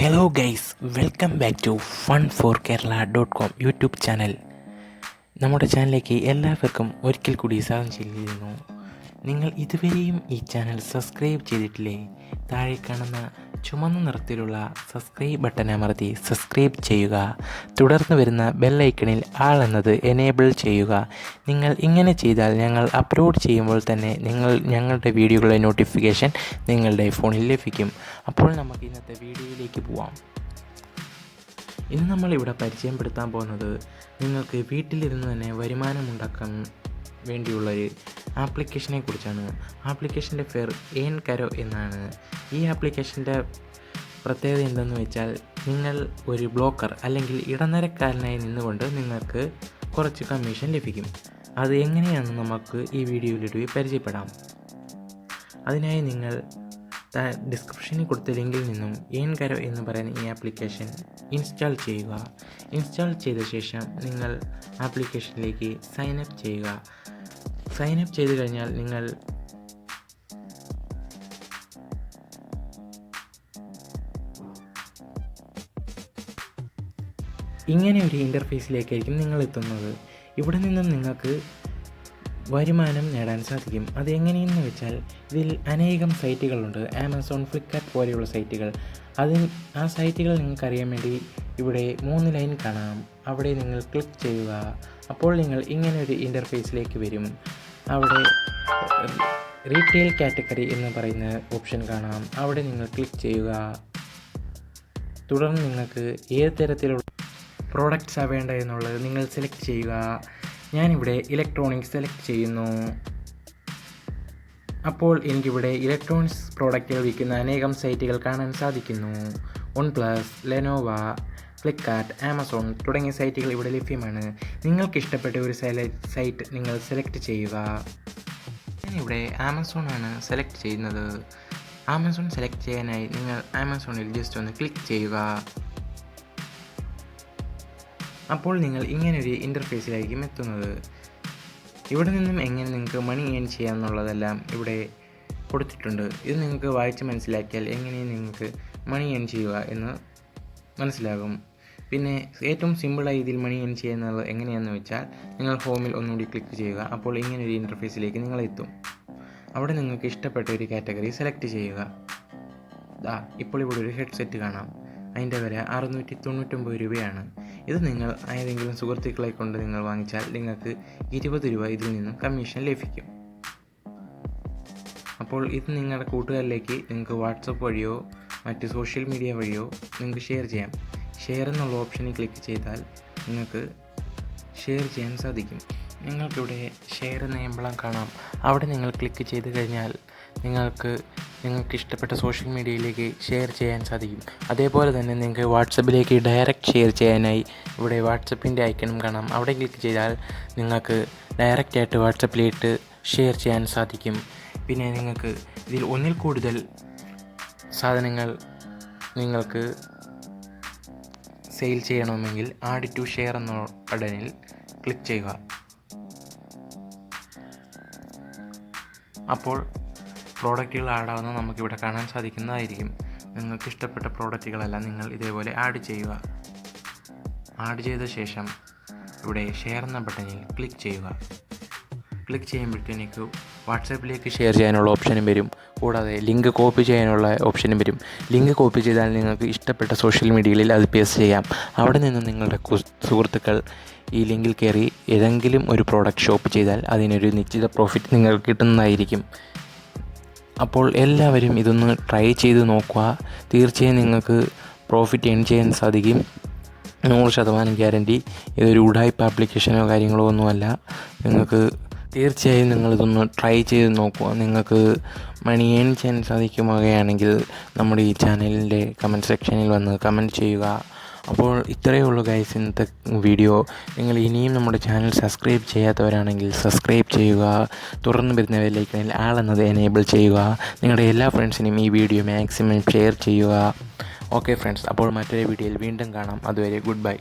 Hello guys, welcome back to fun4kerala.com YouTube channel. നമ്മുടെ ചാനലിലേക്ക് എല്ലാവർക്കും ഒരിക്കൽ കൂടി സ്വാഗതം ചെയ്യുന്നു. നിങ്ങൾ ഇതുവരെയും ഈ ചാനൽ സബ്സ്ക്രൈബ് ചെയ്തിട്ടില്ലേ? താഴെ കാണുന്ന ചുമന്ന നിറത്തിലുള്ള സബ്സ്ക്രൈബ് ബട്ടൺ അമർത്തി സബ്സ്ക്രൈബ് ചെയ്യുക. തുടർന്ന് വരുന്ന ബെല്ലൈക്കണിൽ ആൾ എന്നത് എനേബിൾ ചെയ്യുക. നിങ്ങൾ ഇങ്ങനെ ചെയ്താൽ ഞങ്ങൾ അപ്ലോഡ് ചെയ്യുമ്പോൾ തന്നെ ഞങ്ങളുടെ വീഡിയോകളുടെ നോട്ടിഫിക്കേഷൻ നിങ്ങളുടെ ഫോണിൽ ലഭിക്കും. അപ്പോൾ നമുക്ക് ഇന്നത്തെ വീഡിയോയിലേക്ക് പോവാം. ഇന്ന് നമ്മളിവിടെ പരിചയപ്പെടുത്താൻ പോകുന്നത് നിങ്ങൾക്ക് വീട്ടിലിരുന്ന് തന്നെ വരുമാനമുണ്ടാക്കാൻ വേണ്ടിയുള്ളൊരു ആപ്ലിക്കേഷനെ കുറിച്ചാണ്. ആപ്ലിക്കേഷൻ്റെ പേര് ഏൺ കരോ എന്നാണ്. ഈ ആപ്ലിക്കേഷൻ്റെ പ്രത്യേകത എന്തെന്ന് വെച്ചാൽ, നിങ്ങൾ ഒരു ബ്ലോക്കർ അല്ലെങ്കിൽ ഇടനിലക്കാരനായി നിന്നുകൊണ്ട് നിങ്ങൾക്ക് കുറച്ച് കമ്മീഷൻ ലഭിക്കും. അത് എങ്ങനെയാണെന്ന് നമുക്ക് ഈ വീഡിയോയിലൂടെ പരിചയപ്പെടാം. അതിനായി നിങ്ങൾ ഡിസ്ക്രിപ്ഷനിൽ കൊടുത്ത ലിങ്കിൽ നിന്നും ഏൺ കരോ എന്ന് പറയുന്ന ഈ ആപ്ലിക്കേഷൻ ഇൻസ്റ്റാൾ ചെയ്യുക. ഇൻസ്റ്റാൾ ചെയ്ത ശേഷം നിങ്ങൾ ആപ്ലിക്കേഷനിലേക്ക് സൈനപ്പ് ചെയ്യുക. സൈനപ്പ് ചെയ്ത് കഴിഞ്ഞാൽ നിങ്ങൾ ഇങ്ങനെ ഒരു ഇൻ്റർഫേസിലേക്കായിരിക്കും നിങ്ങൾ എത്തുന്നത്. ഇവിടെ നിന്നും നിങ്ങൾക്ക് വരുമാനം നേടാൻ സാധിക്കും. അത് എങ്ങനെയെന്ന് വെച്ചാൽ, ഇതിൽ അനേകം സൈറ്റുകളുണ്ട്. ആമസോൺ, ഫ്ലിപ്കാർട്ട് പോലെയുള്ള സൈറ്റുകൾ. ആ സൈറ്റുകൾ നിങ്ങൾക്കറിയാൻ വേണ്ടി ഇവിടെ 3 ലൈൻ കാണാം. അവിടെ നിങ്ങൾ ക്ലിക്ക് ചെയ്യുക. അപ്പോൾ നിങ്ങൾ ഇങ്ങനെ ഒരു ഇൻ്റർഫേസിലേക്ക് വരും. അവിടെ റീറ്റെയിൽ കാറ്റഗറി എന്ന് പറയുന്ന ഓപ്ഷൻ കാണാം. അവിടെ നിങ്ങൾ ക്ലിക്ക് ചെയ്യുക. തുടർന്ന് നിങ്ങൾക്ക് ഏത് തരത്തിലുള്ള പ്രോഡക്റ്റ്സാണ് വേണ്ടത് എന്നുള്ളത് നിങ്ങൾ സെലക്ട് ചെയ്യുക. ഞാനിവിടെ ഇലക്ട്രോണിക്സ് സെലക്ട് ചെയ്യുന്നു. അപ്പോൾ എനിക്കിവിടെ ഇലക്ട്രോണിക്സ് പ്രോഡക്റ്റുകൾ വിൽക്കുന്ന അനേകം സൈറ്റുകൾ കാണാൻ സാധിക്കുന്നു. OnePlus, ലെനോവ, ഫ്ലിപ്കാർട്ട്, ആമസോൺ തുടങ്ങിയ സൈറ്റുകൾ ഇവിടെ ലഭ്യമാണ്. നിങ്ങൾക്ക് ഇഷ്ടപ്പെട്ട ഒരു സൈറ്റ് നിങ്ങൾ സെലക്ട് ചെയ്യുക. ഞാനിവിടെ ആമസോൺ ആണ് സെലക്ട് ചെയ്യുന്നത്. ആമസോൺ സെലക്ട് ചെയ്യാനായി നിങ്ങൾ ആമസോണിൽ ജസ്റ്റ് ഒന്ന് ക്ലിക്ക് ചെയ്യുക. അപ്പോൾ നിങ്ങൾ ഇങ്ങനൊരു ഇൻ്റർഫേസിലായിരിക്കും എത്തുന്നത്. ഇവിടെ നിന്നും എങ്ങനെ നിങ്ങൾക്ക് മണി ഏൺ ചെയ്യാമെന്നുള്ളതെല്ലാം ഇവിടെ കൊടുത്തിട്ടുണ്ട്. ഇത് നിങ്ങൾക്ക് വായിച്ച് മനസ്സിലാക്കിയാൽ എങ്ങനെ നിങ്ങൾക്ക് മണി ഏൺ ചെയ്യുക എന്ന് മനസ്സിലാകും. പിന്നെ ഏറ്റവും സിമ്പിളായി ഇതിൽ മണി ഏൺ ചെയ്യുന്നത് എങ്ങനെയാണെന്ന് വെച്ചാൽ, നിങ്ങൾ ഹോമിൽ ഒന്നുകൂടി ക്ലിക്ക് ചെയ്യുക. അപ്പോൾ ഇങ്ങനൊരു ഇൻ്റർഫേസിലേക്ക് നിങ്ങൾ എത്തും. അവിടെ നിങ്ങൾക്ക് ഇഷ്ടപ്പെട്ട ഒരു കാറ്റഗറി സെലക്ട് ചെയ്യുക. ഇപ്പോൾ ഇവിടെ ഒരു ഹെഡ്സെറ്റ് കാണാം. അതിൻ്റെ വില 699 രൂപയാണ്. ഇത് നിങ്ങൾ ഏതെങ്കിലും സുഹൃത്തുക്കളെ കൊണ്ട് നിങ്ങൾ വാങ്ങിച്ചാൽ നിങ്ങൾക്ക് 20 രൂപ ഇതിൽ നിന്നും കമ്മീഷൻ ലഭിക്കും. അപ്പോൾ ഇത് നിങ്ങളുടെ കൂട്ടുകാരിലേക്ക് നിങ്ങൾക്ക് വാട്സപ്പ് വഴിയോ മറ്റ് സോഷ്യൽ മീഡിയ വഴിയോ നിങ്ങൾക്ക് ഷെയർ ചെയ്യാം. ഷെയർ എന്നുള്ള ഓപ്ഷനിൽ ക്ലിക്ക് ചെയ്താൽ നിങ്ങൾക്ക് ഷെയർ ചെയ്യാൻ സാധിക്കും. നിങ്ങൾക്കിവിടെ ഷെയർ എന്ന എംബ്ലം കാണാം. അവിടെ നിങ്ങൾ ക്ലിക്ക് ചെയ്ത് കഴിഞ്ഞാൽ നിങ്ങൾക്ക് ഇഷ്ടപ്പെട്ട സോഷ്യൽ മീഡിയയിലേക്ക് ഷെയർ ചെയ്യാൻ സാധിക്കും. അതേപോലെ തന്നെ നിങ്ങൾക്ക് വാട്സപ്പിലേക്ക് ഡയറക്റ്റ് ഷെയർ ചെയ്യാനായി ഇവിടെ വാട്സപ്പിൻ്റെ ഐക്കണും കാണാം. അവിടെ ക്ലിക്ക് ചെയ്താൽ നിങ്ങൾക്ക് ഡയറക്റ്റായിട്ട് വാട്സപ്പിലേക്ക് ഷെയർ ചെയ്യാൻ സാധിക്കും. പിന്നെ നിങ്ങൾക്ക് ഇതിൽ ഒന്നിൽ കൂടുതൽ സാധനങ്ങൾ നിങ്ങൾക്ക് സെയിൽ ചെയ്യണമെങ്കിൽ ആഡ് ടു ഷെയർ എന്ന ബട്ടണിൽ ക്ലിക്ക് ചെയ്യുക. അപ്പോൾ പ്രോഡക്റ്റുകൾ ആഡാവുന്നത് നമുക്കിവിടെ കാണാൻ സാധിക്കുന്നതായിരിക്കും. നിങ്ങൾക്ക് ഇഷ്ടപ്പെട്ട പ്രോഡക്റ്റുകളെല്ലാം നിങ്ങൾ ഇതേപോലെ ആഡ് ചെയ്യുക. ആഡ് ചെയ്ത ശേഷം ഇവിടെ ഷെയർ എന്ന ബട്ടണിൽ ക്ലിക്ക് ചെയ്യുക. ക്ലിക്ക് ചെയ്യുമ്പോഴത്തേക്ക് വാട്സാപ്പിലേക്ക് ഷെയർ ചെയ്യാനുള്ള ഓപ്ഷനും വരും. കൂടാതെ ലിങ്ക് കോപ്പി ചെയ്യാനുള്ള ഓപ്ഷനും വരും. ലിങ്ക് കോപ്പി ചെയ്താൽ നിങ്ങൾക്ക് ഇഷ്ടപ്പെട്ട സോഷ്യൽ മീഡിയയിൽ അത് പേസ്റ്റ് ചെയ്യാം. അവിടെ നിന്ന് നിങ്ങളുടെ സുഹൃത്തുക്കൾ ഈ ലിങ്കിൽ കയറി ഏതെങ്കിലും ഒരു പ്രോഡക്റ്റ് ഷോപ്പ് ചെയ്താൽ അതിനൊരു നിശ്ചിത പ്രോഫിറ്റ് നിങ്ങൾക്ക് കിട്ടുന്നതായിരിക്കും. അപ്പോൾ എല്ലാവരും ഇതൊന്ന് ട്രൈ ചെയ്ത് നോക്കുക. തീർച്ചയായും നിങ്ങൾക്ക് പ്രോഫിറ്റ് ഏൺ ചെയ്യാൻ സാധിക്കും. 100% ഗ്യാരണ്ടി. ഇതൊരു ഉഡായിപ്പ് ആപ്ലിക്കേഷനോ കാര്യങ്ങളോ ഒന്നുമല്ല. നിങ്ങൾക്ക് തീർച്ചയായും നിങ്ങളിതൊന്ന് ട്രൈ ചെയ്ത് നോക്കുക. നിങ്ങൾക്ക് മണി ഏൺ ചെയ്യാൻ സാധിക്കുമാകയാണെങ്കിൽ നമ്മുടെ ഈ ചാനലിൻ്റെ കമൻറ്റ് സെക്ഷനിൽ വന്ന് കമൻറ്റ് ചെയ്യുക. അപ്പോൾ ഇത്രയേ ഉള്ളൂ ഗൈസ് ഇന്നത്തെ വീഡിയോ. നിങ്ങൾ ഇനിയും നമ്മുടെ ചാനൽ സബ്സ്ക്രൈബ് ചെയ്യാത്തവരാണെങ്കിൽ സബ്സ്ക്രൈബ് ചെയ്യുക. തുടർന്ന് വരുന്ന ബെല്ലൈക്കണിൽ ആൾ എന്നത് എനേബിൾ ചെയ്യുക. നിങ്ങളുടെ എല്ലാ ഫ്രണ്ട്സിനും ഈ വീഡിയോ മാക്സിമം ഷെയർ ചെയ്യുക. ഓക്കെ ഫ്രണ്ട്സ്, അപ്പോൾ മറ്റൊരു വീഡിയോയിൽ വീണ്ടും കാണാം. അതുവരെ ഗുഡ് ബൈ.